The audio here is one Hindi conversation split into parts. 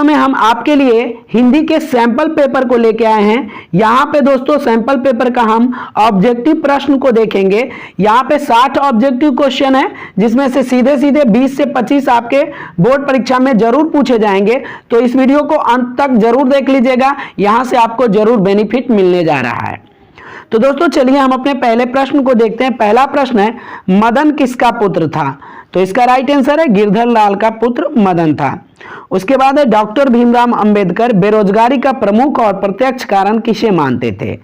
में हम आपके लिए हिंदी के सैंपल पेपर को लेके आए हैं। यहाँ पे दोस्तों सैंपल पेपर का हम ऑब्जेक्टिव प्रश्न को देखेंगे। यहाँ पे 60 ऑब्जेक्टिव क्वेश्चन है, जिसमें से सीधे सीधे 20 से 25 आपके बोर्ड परीक्षा में जरूर पूछे जाएंगे। तो इस वीडियो को अंत तक जरूर देख लीजिएगा, यहाँ से आपको जरूर बेनिफिट मिलने जा रहा है। तो दोस्तों चलिए हम अपने पहले प्रश्न को देखते हैं। पहला प्रश्न है, मदन किसका पुत्र था? तो इसका राइट आंसर है गिरधर लाल का पुत्र मदन था। उसके बाद है, डॉक्टर भीमराव अंबेडकर बेरोजगारी का प्रमुख और प्रत्यक्ष कारण किसे मानते थे?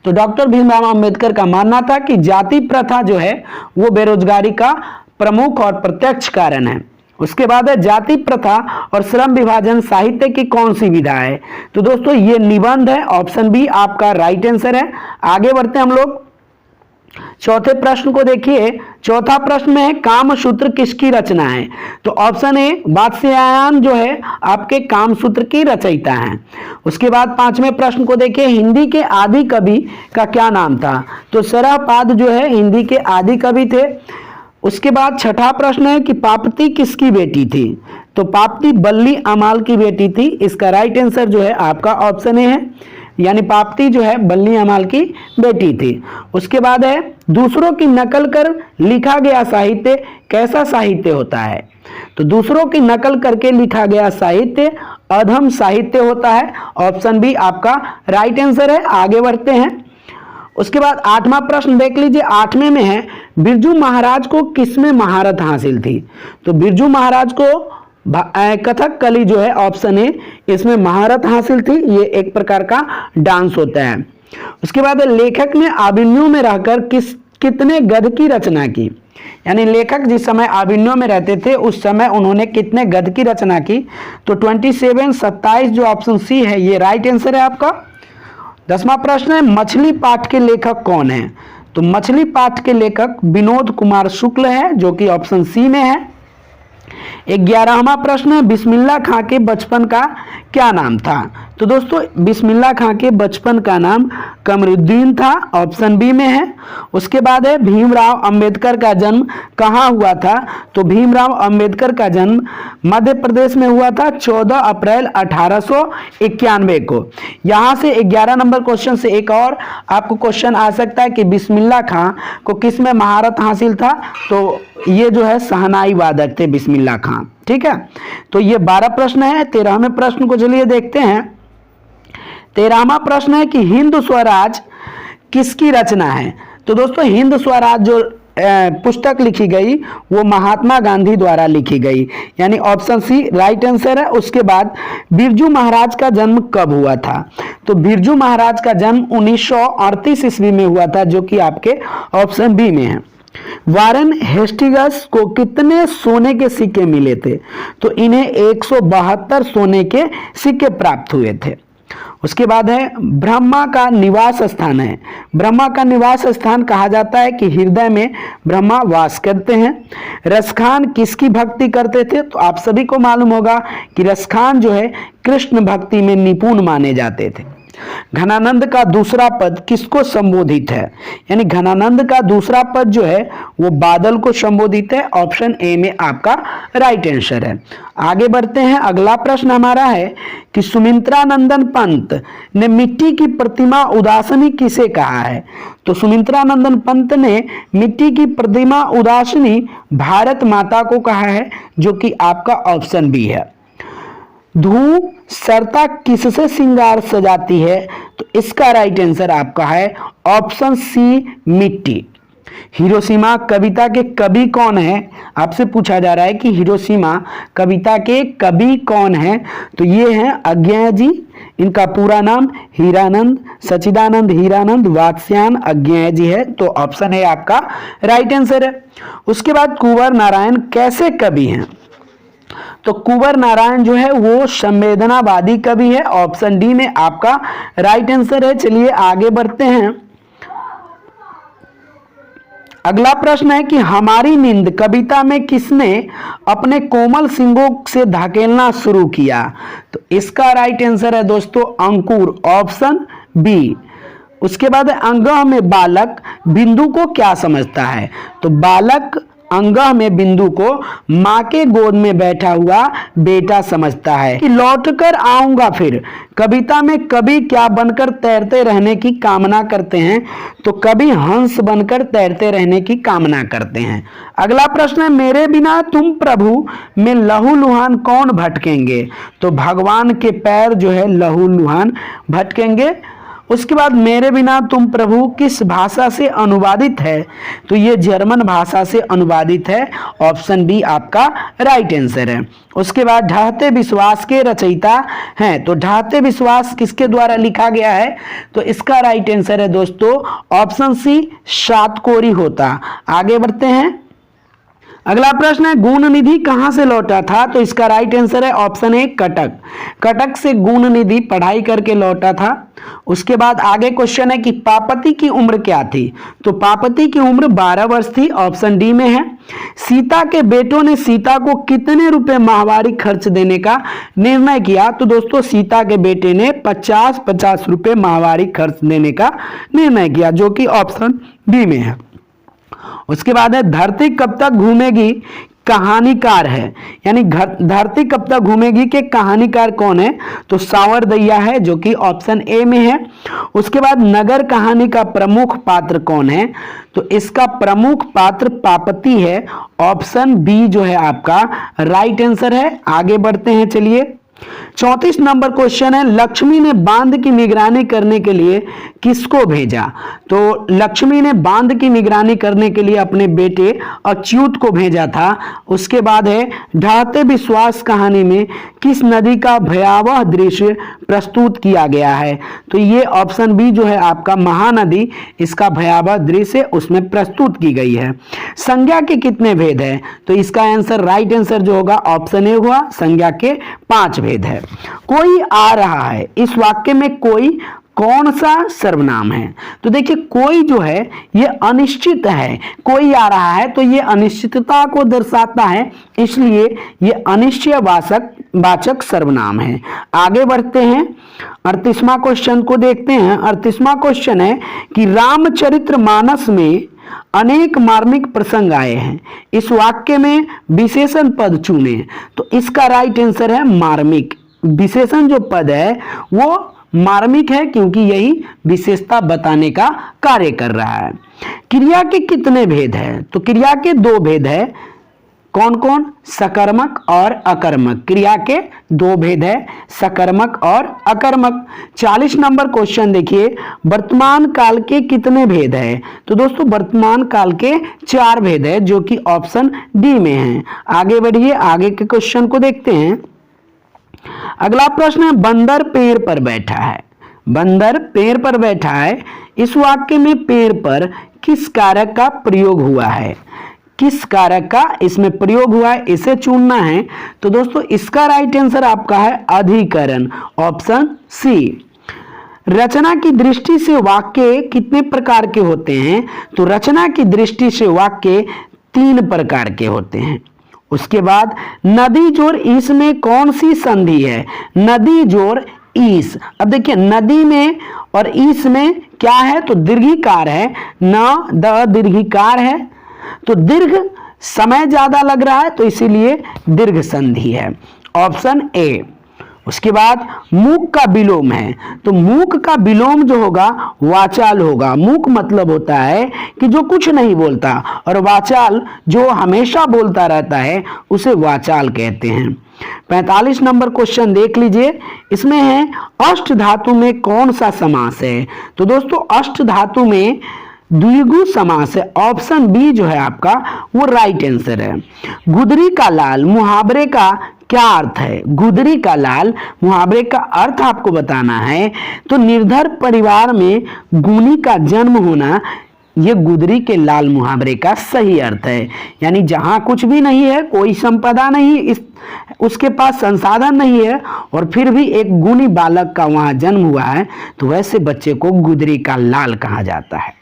तो डॉक्टर भीमराव अंबेडकर का मानना था कि जाति प्रथा जो है वो बेरोजगारी का प्रमुख और प्रत्यक्ष कारण है। उसके बाद है, जाति प्रथा और श्रम विभाजन साहित्य की कौन सी विधा है? तो दोस्तों ये निबंध है, ऑप्शन बी आपका राइट आंसर है। आगे बढ़ते हैं हम लोग चौथे प्रश्न को देखिए। चौथा प्रश्न में है, कामसूत्र किसकी रचना है? तो ऑप्शन ए वात्स्यायन जो है आपके कामसूत्र की रचयिता हैं। उसके बाद पांचवें प्रश्न को देखिए, हिंदी के आदि कवि का क्या नाम था? तो सरहपाद जो है हिंदी के आदि कवि थे। उसके बाद छठा प्रश्न है कि पापती किसकी बेटी थी? तो पापती बल्ली अमाल की बेटी थी। इसका राइट आंसर जो है आपका ऑप्शन ए है, यानी पापती जो है बल्ली अमाल की बेटी थी। उसके बाद है, दूसरों की नकल कर लिखा गया साहित्य कैसा साहित्य होता है? तो दूसरों की नकल करके लिखा गया साहित्य अधम साहित्य होता है। ऑप्शन बी आपका राइट आंसर है। आगे बढ़ते हैं। उसके बाद आठवां प्रश्न देख लीजिए। आठवें में है, बिरजू महाराज को किसमें महारत हासिल थी? तो बिरजू महाराज को कथक कली जो है ऑप्शन ए इसमें महारत हासिल थी। ये एक प्रकार का डांस होता है। उसके बाद लेखक ने आबिन्यों में रहकर कितने गद्य की रचना की? यानी लेखक जिस समय आबिन्यों में रहते थे उस समय उन्होंने कितने गद्य की रचना की? तो 27, 27 जो ऑप्शन सी है ये राइट आंसर है आपका। 10वां प्रश्न है, मछली पाठ के लेखक कौन है? तो मछली पाठ के लेखक विनोद कुमार शुक्ल है, जो कि ऑप्शन सी में है। 11वां प्रश्न है, बिस्मिल्लाह खां के बचपन का क्या नाम था? तो दोस्तों बिस्मिल्लाह खां के बचपन का नाम कमरुद्दीन था। ऑप्शन बी में है। उसके बाद है, भीमराव अंबेडकर का जन्म कहाँ हुआ था? तो भीमराव अंबेडकर का जन्म मध्य प्रदेश में हुआ था 14 अप्रैल 1891 को। यहाँ से 11 नंबर क्वेश्चन से एक और आपको क्वेश्चन आ सकता है कि बिस्मिल्लाह खां को किस में महारत हासिल था? तो ये जो है शहनाई वादक थे बिस्मिल्लाह खां। ठीक है, तो ये 12 प्रश्न है। 13वें प्रश्न को चलिए देखते हैं। 13वां प्रश्न है कि हिंद स्वराज किसकी रचना है? तो दोस्तों हिंद स्वराज जो पुस्तक लिखी गई वो महात्मा गांधी द्वारा लिखी गई, यानी ऑप्शन सी राइट आंसर है। उसके बाद बिरजू महाराज का जन्म कब हुआ था? तो बिरजू महाराज का जन्म 1938 ईस्वी में हुआ था, जो कि आपके ऑप्शन बी में है। वारेन हेस्टिंग्स को कितने सोने के सिक्के मिले थे? तो इन्हें 172 सोने के सिक्के प्राप्त हुए थे। उसके बाद है, ब्रह्मा का निवास स्थान है। ब्रह्मा का निवास स्थान कहा जाता है कि हृदय में ब्रह्मा वास करते हैं। रसखान किसकी भक्ति करते थे? तो आप सभी को मालूम होगा कि रसखान जो है कृष्ण भक्ति में निपुण माने जाते थे। घनानंद का दूसरा पद किसको संबोधित है? यानी घनानंद का दूसरा पद जो है वो बादल को संबोधित है। ऑप्शन ए में आपका राइट आंसर है। आगे बढ़ते हैं। अगला प्रश्न हमारा है कि सुमित्रा नंदन पंत ने मिट्टी की प्रतिमा उदासनी किसे कहा है? तो सुमित्रा नंदन पंत ने मिट्टी की प्रतिमा उदासनी भारत माता को कहा है, जो कि आपका ऑप्शन बी है। धूप सरता किससे श्रृंगार सजाती है? तो इसका राइट आंसर आपका है ऑप्शन सी मिट्टी। हिरोशिमा कविता के कवि कौन है? आपसे पूछा जा रहा है कि हिरोशिमा कविता के कवि कौन है? तो ये हैं अज्ञेय जी। इनका पूरा नाम हीरानंद सच्चिदानंद हीरानंद वात्स्यायन अज्ञेय जी है। तो ऑप्शन है आपका राइट आंसर है। उसके बाद कुंवर नारायण कैसे कवि हैं? तो कुंवर नारायण जो है वो संवेदनावादी कवि है। ऑप्शन डी में आपका राइट आंसर है। चलिए आगे बढ़ते हैं। अगला प्रश्न है कि हमारी नींद कविता में किसने अपने कोमल सिंगों से धकेलना शुरू किया? तो इसका राइट आंसर है दोस्तों अंकुर। Option B. उसके बाद अंगह में बालक बिंदु को क्या समझता है? तो बालक अंगह में बिंदु को माँ के गोद में बैठा हुआ बेटा समझता है कि लौटकर आऊंगा फिर। कविता में कवि क्या बनकर तैरते रहने की कामना करते हैं? तो कवि हंस बनकर तैरते रहने की कामना करते हैं। अगला प्रश्न है, मेरे बिना तुम प्रभु में लहूलुहान कौन भटकेंगे? तो भगवान के पैर जो है लहूलुहान भटकेंगे। उसके बाद मेरे बिना तुम प्रभु किस भाषा से अनुवादित है? तो ये जर्मन भाषा से अनुवादित है। ऑप्शन बी आपका राइट आंसर है। उसके बाद ढहते विश्वास के रचयिता हैं, तो ढहते विश्वास किसके द्वारा लिखा गया है? तो इसका राइट आंसर है दोस्तों ऑप्शन सी सातकोरी होता। आगे बढ़ते हैं। अगला प्रश्न है, गुण निधि कहां से लौटा था? तो इसका राइट आंसर है ऑप्शन ए कटक। कटक से गुण निधि पढ़ाई करके लौटा था। उसके बाद आगे क्वेश्चन है कि पापति की उम्र क्या थी? तो पापति की उम्र 12 वर्ष थी। ऑप्शन डी में है। सीता के बेटों ने सीता को कितने रुपए माहवारी खर्च देने का निर्णय किया? तो दोस्तों सीता के बेटे ने 50-50 रुपए माहवारी खर्च देने का निर्णय किया, जो कि ऑप्शन बी में है। उसके बाद है, धरती कब तक घूमेगी कहानीकार है, यानी धरती कब तक घूमेगी के कहानीकार कौन है? तो सांवरदैया है, जो कि ऑप्शन ए में है। उसके बाद नगर कहानी का प्रमुख पात्र कौन है? तो इसका प्रमुख पात्र पापति है। ऑप्शन बी जो है आपका राइट आंसर है। आगे बढ़ते हैं, चलिए 34 नंबर क्वेश्चन है, लक्ष्मी ने बांध की निगरानी करने के लिए किसको भेजा? तो लक्ष्मी ने बांध की निगरानी करने के लिए अपने बेटे अच्युत को भेजा था। उसके बाद है, ढहते विश्वास कहानी में किस नदी का भयावह दृश्य प्रस्तुत किया गया है? तो ये ऑप्शन बी जो है आपका महानदी, इसका भयावह दृश्य उसमें प्रस्तुत की गई है। संज्ञा के कितने भेद है? तो इसका आंसर राइट आंसर जो होगा ऑप्शन ए हुआ, संज्ञा के 5 भेद है। कोई आ रहा है, इस वाक्य में कोई कौन सा सर्वनाम है? तो देखिए कोई जो है ये अनिश्चित है। कोई आ रहा है तो ये अनिश्चितता को दर्शाता है, इसलिए ये अनिश्चयवाचक सर्वनाम है। आगे बढ़ते हैं, 38वां क्वेश्चन को देखते हैं। 38वां क्वेश्चन है कि रामचरितमानस में अनेक मार्मिक प्रसंग आए हैं, इस वाक्य में विशेषण पद चुने। तो इसका राइट आंसर है मार्मिक। विशेषण जो पद है वो मार्मिक है, क्योंकि यही विशेषता बताने का कार्य कर रहा है। क्रिया के कितने भेद हैं? तो क्रिया के 2 भेद है। कौन कौन? सकर्मक और अकर्मक। क्रिया के 2 भेद है, सकर्मक और अकर्मक। 40 नंबर क्वेश्चन देखिए, वर्तमान काल के कितने भेद है? तो दोस्तों वर्तमान काल के 4 भेद है, जो कि ऑप्शन डी में है। आगे बढ़िए, आगे के क्वेश्चन को देखते हैं। अगला प्रश्न है, बंदर पेड़ पर बैठा है। बंदर पेड़ पर बैठा है, इस वाक्य में पेड़ पर किस कारक का प्रयोग हुआ है? किस कारक का इसमें प्रयोग हुआ है, इसे चुनना है। तो दोस्तों इसका राइट आंसर आपका है अधिकरण, ऑप्शन सी। रचना की दृष्टि से वाक्य कितने प्रकार के होते हैं? तो रचना की दृष्टि से वाक्य 3 प्रकार के होते हैं। उसके बाद नदी जोड़ ईस में कौन सी संधि है? नदी जोड़ ईस। अब देखिए नदी में और ईस में क्या है? तो दीर्घिकार है, न द दीर्घिकार है, तो दीर्घ समय ज्यादा लग रहा है, तो इसीलिए दीर्घ संधि है, ऑप्शन ए। उसके बाद मूक का विलोम है, तो मूक का विलोम जो होगा वाचाल होगा। मूक मतलब होता है कि जो कुछ नहीं बोलता, और वाचाल जो हमेशा बोलता रहता है उसे वाचाल कहते हैं। 45 नंबर क्वेश्चन देख लीजिए, इसमें है अष्ट धातु में कौन सा समास है? तो दोस्तों अष्ट धातु में द्विगु समास है, ऑप्शन बी जो है आपका वो राइट आंसर है। गुदरी का लाल मुहावरे का क्या अर्थ है? गुदरी का लाल मुहावरे का अर्थ आपको बताना है। तो निर्धर परिवार में गुनी का जन्म होना, ये गुदरी के लाल मुहावरे का सही अर्थ है। यानी जहां कुछ भी नहीं है, कोई संपदा नहीं, उसके पास संसाधन नहीं है, और फिर भी एक गुणी बालक का वहां जन्म हुआ है, तो वैसे बच्चे को गुदरी का लाल कहा जाता है।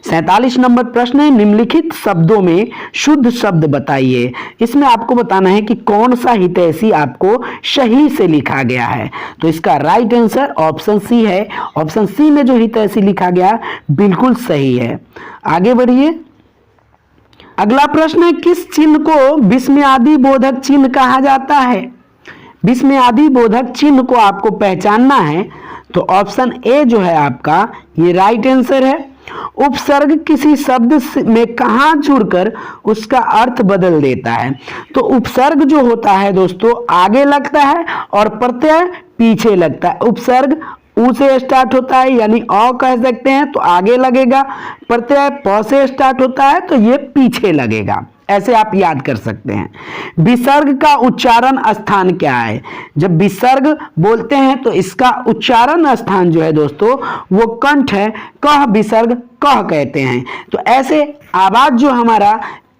47 नंबर प्रश्न है, निम्नलिखित शब्दों में शुद्ध शब्द बताइए। इसमें आपको बताना है कि कौन सा हितैषी आपको सही से लिखा गया है। तो इसका राइट आंसर ऑप्शन सी है। ऑप्शन सी में जो हितैषी लिखा गया बिल्कुल सही है। आगे बढ़िए, अगला प्रश्न है, किस चिन्ह को विस्मयादि बोधक चिन्ह कहा जाता है? विस्मयादि बोधक चिन्ह को आपको पहचानना है तो ऑप्शन ए जो है आपका ये राइट आंसर है। उपसर्ग किसी शब्द में कहां जुड़कर उसका अर्थ बदल देता है? तो उपसर्ग जो होता है दोस्तों आगे लगता है और प्रत्यय पीछे लगता है। उपसर्ग उ से स्टार्ट होता है यानी अ कह सकते हैं तो आगे लगेगा, प्रत्यय प से स्टार्ट होता है तो ये पीछे लगेगा। ऐसे आप याद कर सकते हैं। विसर्ग का उच्चारण स्थान क्या है? जब विसर्ग बोलते हैं तो इसका उच्चारण स्थान जो है दोस्तों वो कंठ है, कह विसर्ग कह कहते हैं। तो ऐसे आवाज जो हमारा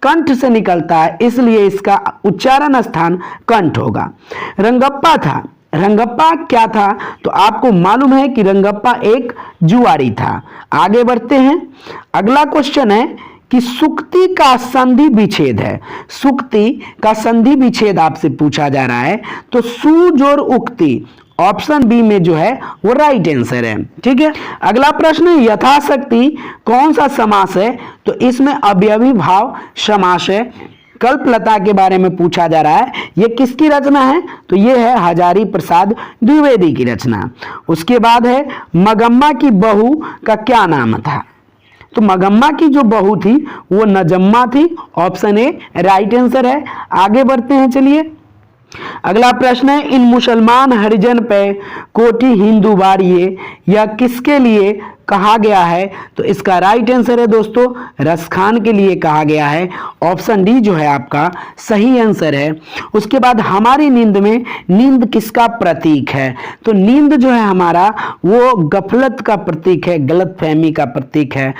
कंठ से निकलता है इसलिए इसका उच्चारण स्थान कंठ होगा। रंगप्पा था, रंगप्पा क्या था? तो आपको मालूम है कि रंगप्पा एक जुआरी था। आगे बढ़ते हैं। अगला क्वेश्चन है कि सुक्ति का संधि विच्छेद है। सुक्ति का संधि विच्छेद आपसे पूछा जा रहा है तो सु जोड़ उक्ति ऑप्शन बी में जो है वो राइट आंसर है। ठीक है। अगला प्रश्न है, यथाशक्ति कौन सा समास है? तो इसमें अवयवी भाव समास है। कल्पलता के बारे में पूछा जा रहा है, ये किसकी रचना है? तो ये है हजारी प्रसाद द्विवेदी की रचना। उसके बाद है मगम्मा की बहू का क्या नाम था? तो मगम्मा की जो बहू थी वो नजम्मा थी। ऑप्शन ए राइट आंसर है। आगे बढ़ते हैं, चलिए। अगला प्रश्न है, इन मुसलमान हरिजन पे कोटि हिंदू बारिये यह किसके लिए कहा गया है? तो इसका राइट आंसर है दोस्तों रसखान के लिए कहा गया है। ऑप्शन डी जो है आपका सही आंसर है। उसके बाद हमारी नींद में नींद किसका प्रतीक है? तो नींद जो है हमारा वो गफलत का प्रतीक है, गलतफहमी का प्रतीक है।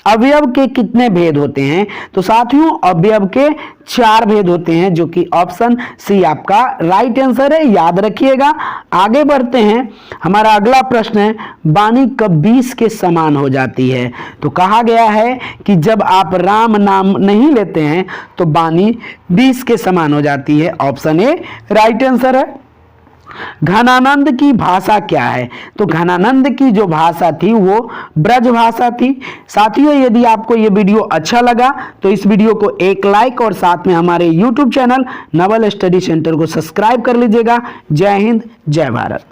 अवयव के कितने भेद होते हैं? तो साथियों अवयव के 4 भेद होते हैं जो कि ऑप्शन सी आपका राइट आंसर है, याद रखिएगा। आगे बढ़ते हैं। हमारा अगला प्रश्न है, वाणी कब 20 के समान हो जाती है? तो कहा गया है कि जब आप राम नाम नहीं लेते हैं तो वाणी 20 के समान हो जाती है। ऑप्शन ए राइट आंसर है। घनानंद की भाषा क्या है? तो घनानंद की जो भाषा थी वो ब्रज भाषा थी। साथियों यदि आपको ये वीडियो अच्छा लगा तो इस वीडियो को एक लाइक और साथ में हमारे YouTube channel Naval study centre को सब्सक्राइब कर लीजिएगा। जय हिंद, जय भारत।